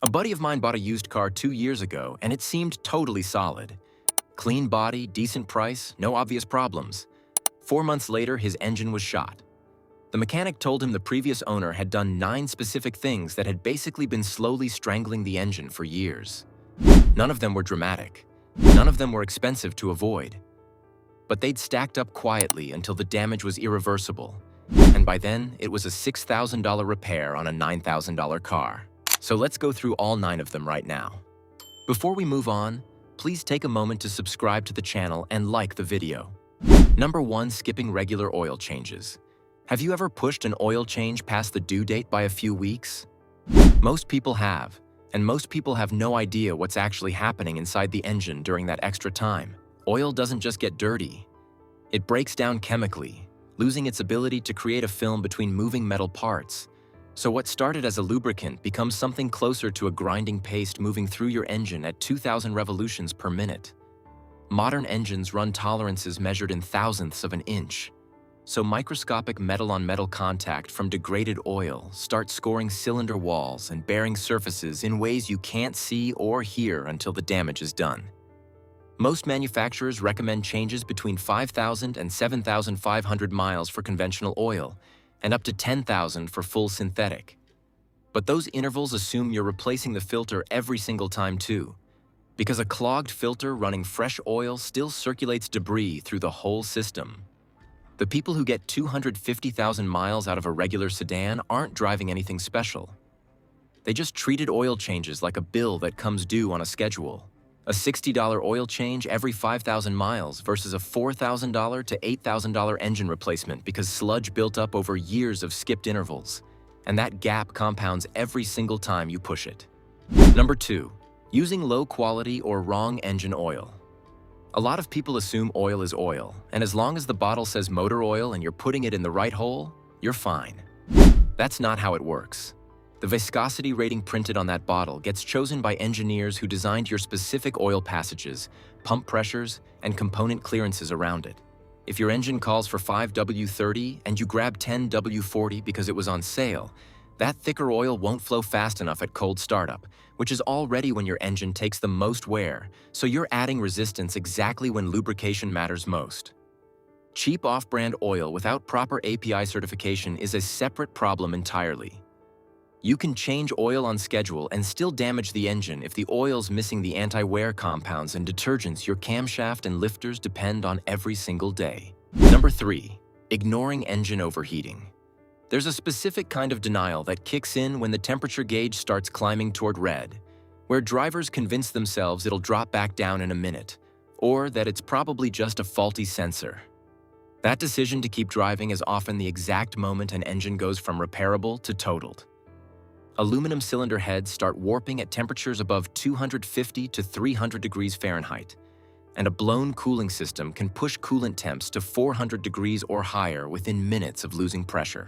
A buddy of mine bought a used car 2 years ago, and it seemed totally solid. Clean body, decent price, no obvious problems. 4 months later, his engine was shot. The mechanic told him the previous owner had done 9 specific things that had basically been slowly strangling the engine for years. None of them were dramatic. None of them were expensive to avoid. But they'd stacked up quietly until the damage was irreversible. And by then, it was a $6,000 repair on a $9,000 car. So let's go through all 9 of them right now. Before we move on, please take a moment to subscribe to the channel and like the video. Number 1. Skipping regular oil changes. Have you ever pushed an oil change past the due date by a few weeks? Most people have, and most people have no idea what's actually happening inside the engine during that extra time. Oil doesn't just get dirty. It breaks down chemically, losing its ability to create a film between moving metal parts. So what started as a lubricant becomes something closer to a grinding paste moving through your engine at 2,000 revolutions per minute. Modern engines run tolerances measured in thousandths of an inch. So microscopic metal-on-metal contact from degraded oil starts scoring cylinder walls and bearing surfaces in ways you can't see or hear until the damage is done. Most manufacturers recommend changes between 5,000 and 7,500 miles for conventional oil, and up to 10,000 for full synthetic. But those intervals assume you're replacing the filter every single time too, because a clogged filter running fresh oil still circulates debris through the whole system. The people who get 250,000 miles out of a regular sedan aren't driving anything special. They just treated oil changes like a bill that comes due on a schedule. A $60 oil change every 5,000 miles versus a $4,000 to $8,000 engine replacement because sludge built up over years of skipped intervals. And that gap compounds every single time you push it. Number 2. Using low quality or wrong engine oil. A lot of people assume oil is oil, and as long as the bottle says motor oil and you're putting it in the right hole, you're fine. That's not how it works. The viscosity rating printed on that bottle gets chosen by engineers who designed your specific oil passages, pump pressures, and component clearances around it. If your engine calls for 5W30 and you grab 10W40 because it was on sale, that thicker oil won't flow fast enough at cold startup, which is already when your engine takes the most wear, so you're adding resistance exactly when lubrication matters most. Cheap off-brand oil without proper API certification is a separate problem entirely. You can change oil on schedule and still damage the engine if the oil's missing the anti-wear compounds and detergents your camshaft and lifters depend on every single day. Number 3. Ignoring engine overheating. There's a specific kind of denial that kicks in when the temperature gauge starts climbing toward red, where drivers convince themselves it'll drop back down in a minute, or that it's probably just a faulty sensor. That decision to keep driving is often the exact moment an engine goes from repairable to totaled. Aluminum cylinder heads start warping at temperatures above 250 to 300 degrees Fahrenheit, and a blown cooling system can push coolant temps to 400 degrees or higher within minutes of losing pressure.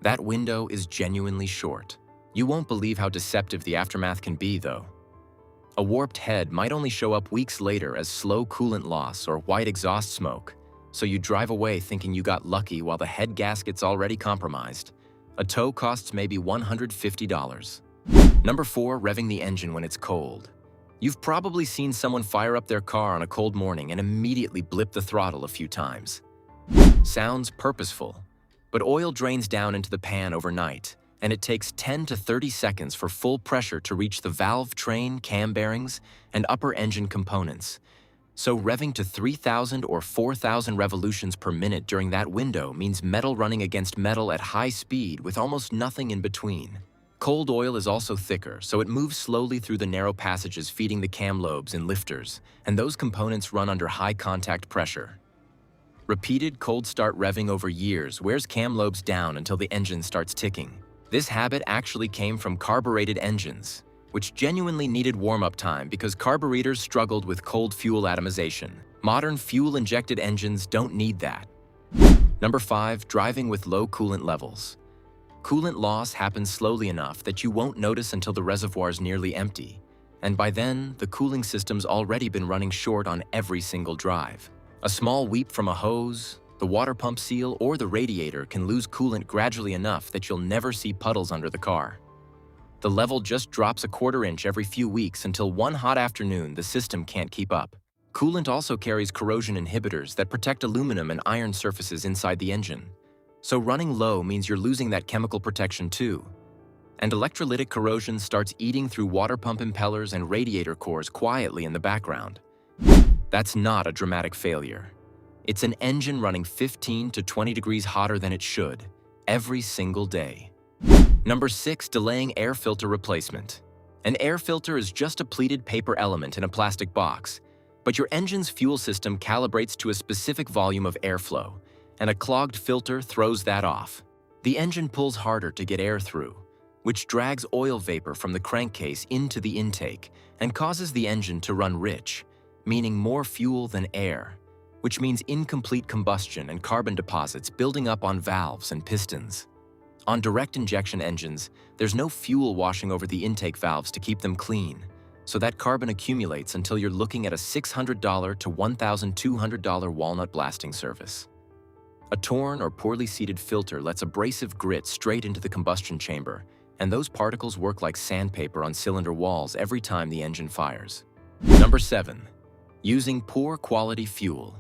That window is genuinely short. You won't believe how deceptive the aftermath can be, though. A warped head might only show up weeks later as slow coolant loss or white exhaust smoke, so you drive away thinking you got lucky while the head gasket's already compromised. A tow costs maybe $150. Number 4. Revving the engine when it's cold. You've probably seen someone fire up their car on a cold morning and immediately blip the throttle a few times. Sounds purposeful. But oil drains down into the pan overnight, and it takes 10 to 30 seconds for full pressure to reach the valve train, cam bearings, and upper engine components. So revving to 3,000 or 4,000 revolutions per minute during that window means metal running against metal at high speed with almost nothing in between. Cold oil is also thicker, so it moves slowly through the narrow passages feeding the cam lobes and lifters, and those components run under high contact pressure. Repeated cold start revving over years wears cam lobes down until the engine starts ticking. This habit actually came from carbureted engines, which genuinely needed warm-up time because carburetors struggled with cold fuel atomization. Modern fuel-injected engines don't need that. Number 5. Driving with low coolant levels. Coolant loss happens slowly enough that you won't notice until the reservoir's nearly empty, and by then, the cooling system's already been running short on every single drive. A small weep from a hose, the water pump seal, or the radiator can lose coolant gradually enough that you'll never see puddles under the car. The level just drops a quarter inch every few weeks until one hot afternoon the system can't keep up. Coolant also carries corrosion inhibitors that protect aluminum and iron surfaces inside the engine. So running low means you're losing that chemical protection too. And electrolytic corrosion starts eating through water pump impellers and radiator cores quietly in the background. That's not a dramatic failure. It's an engine running 15 to 20 degrees hotter than it should, every single day. Number 6, delaying air filter replacement. An air filter is just a pleated paper element in a plastic box, but your engine's fuel system calibrates to a specific volume of airflow, and a clogged filter throws that off. The engine pulls harder to get air through, which drags oil vapor from the crankcase into the intake and causes the engine to run rich, meaning more fuel than air, which means incomplete combustion and carbon deposits building up on valves and pistons. On direct injection engines, there's no fuel washing over the intake valves to keep them clean, so that carbon accumulates until you're looking at a $600 to $1,200 walnut blasting service. A torn or poorly seated filter lets abrasive grit straight into the combustion chamber, and those particles work like sandpaper on cylinder walls every time the engine fires. Number 7. Using poor quality fuel.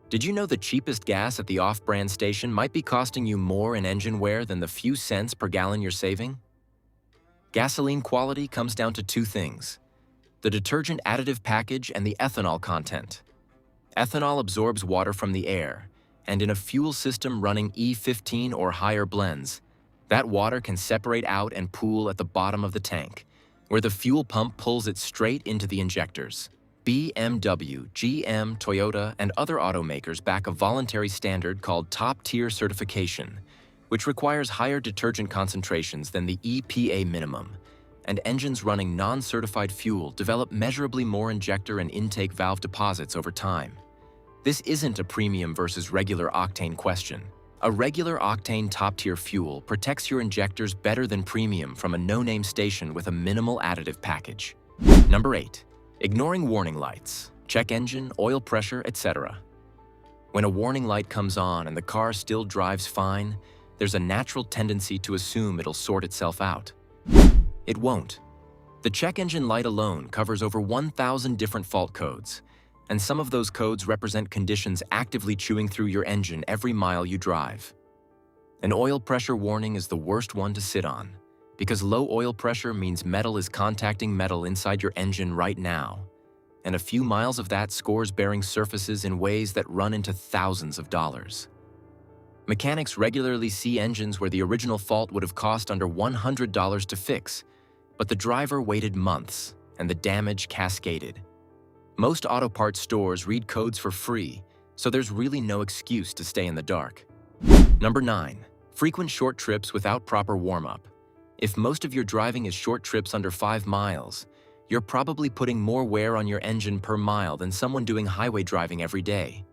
Did you know the cheapest gas at the off-brand station might be costing you more in engine wear than the few cents per gallon you're saving? Gasoline quality comes down to two things: the detergent additive package and the ethanol content. Ethanol absorbs water from the air, and in a fuel system running E15 or higher blends, that water can separate out and pool at the bottom of the tank, where the fuel pump pulls it straight into the injectors. BMW, GM, Toyota, and other automakers back a voluntary standard called top-tier certification, which requires higher detergent concentrations than the EPA minimum, and engines running non-certified fuel develop measurably more injector and intake valve deposits over time. This isn't a premium versus regular octane question. A regular octane top-tier fuel protects your injectors better than premium from a no-name station with a minimal additive package. Number 8. Ignoring warning lights, check engine, oil pressure, etc. When a warning light comes on and the car still drives fine, there's a natural tendency to assume it'll sort itself out. It won't. The check engine light alone covers over 1,000 different fault codes, and some of those codes represent conditions actively chewing through your engine every mile you drive. An oil pressure warning is the worst one to sit on, because low oil pressure means metal is contacting metal inside your engine right now, and a few miles of that scores bearing surfaces in ways that run into thousands of dollars. Mechanics regularly see engines where the original fault would have cost under $100 to fix, but the driver waited months and the damage cascaded. Most auto parts stores read codes for free, so there's really no excuse to stay in the dark. Number 9. Frequent short trips without proper warm-up. If most of your driving is short trips under 5 miles, you're probably putting more wear on your engine per mile than someone doing highway driving every day.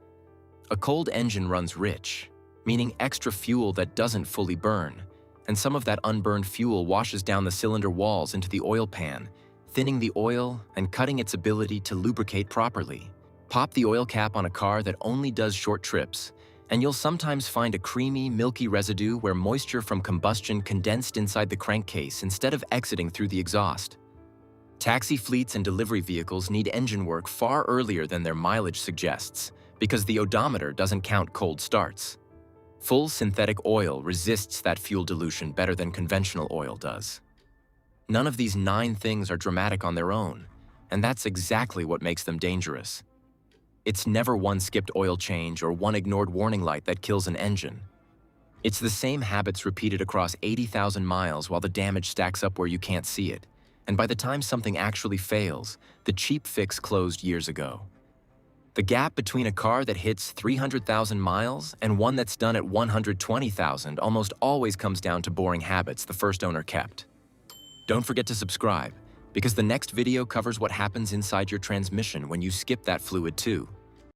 A cold engine runs rich, meaning extra fuel that doesn't fully burn, and some of that unburned fuel washes down the cylinder walls into the oil pan, thinning the oil and cutting its ability to lubricate properly. Pop the oil cap on a car that only does short trips, and you'll sometimes find a creamy, milky residue where moisture from combustion condensed inside the crankcase instead of exiting through the exhaust. Taxi fleets and delivery vehicles need engine work far earlier than their mileage suggests, because the odometer doesn't count cold starts. Full synthetic oil resists that fuel dilution better than conventional oil does. None of these 9 things are dramatic on their own, and that's exactly what makes them dangerous. It's never one skipped oil change or one ignored warning light that kills an engine. It's the same habits repeated across 80,000 miles while the damage stacks up where you can't see it, and by the time something actually fails, the cheap fix closed years ago. The gap between a car that hits 300,000 miles and one that's done at 120,000 almost always comes down to boring habits the first owner kept. Don't forget to subscribe, because the next video covers what happens inside your transmission when you skip that fluid too.